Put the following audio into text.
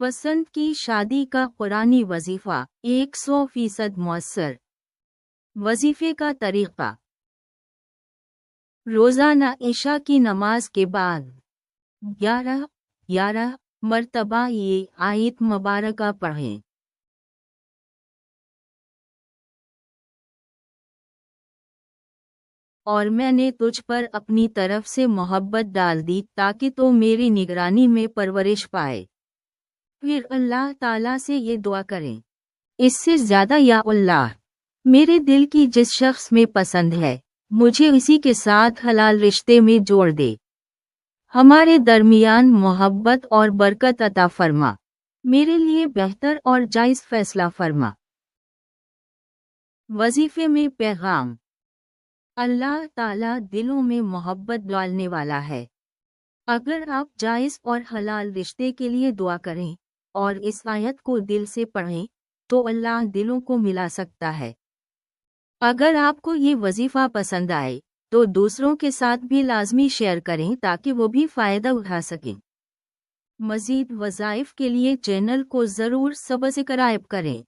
पसंद की शादी का कुरानी वजीफ़ा 100% मौसर। वजीफ़े का तरीक़ा। रोज़ाना इशा की नमाज के बाद 11 मरतबा ये आयत मुबारका पढ़ें। और मैंने तुझ पर अपनी तरफ से मोहब्बत डाल दी ताकि तो मेरी निगरानी में परवरिश पाए। फिर अल्लाह ताला से ये दुआ करें, इससे ज़्यादा या अल्लाह, मेरे दिल की जिस शख्स में पसंद है मुझे इसी के साथ हलाल रिश्ते में जोड़ दे। हमारे दरमियान मोहब्बत और बरकत अता फरमा। मेरे लिए बेहतर और जायज़ फैसला फरमा। वजीफ़े में पैगाम। अल्लाह ताला दिलों में मोहब्बत डालने वाला है। अगर आप जायज़ और हलाल रिश्ते के लिए दुआ करें और इस आयत को दिल से पढ़ें तो अल्लाह दिलों को मिला सकता है। अगर आपको ये वजीफ़ा पसंद आए तो दूसरों के साथ भी लाजमी शेयर करें ताकि वो भी फ़ायदा उठा सकें। मज़ीद वज़ाइफ के लिए चैनल को ज़रूर सब्सक्राइब करें।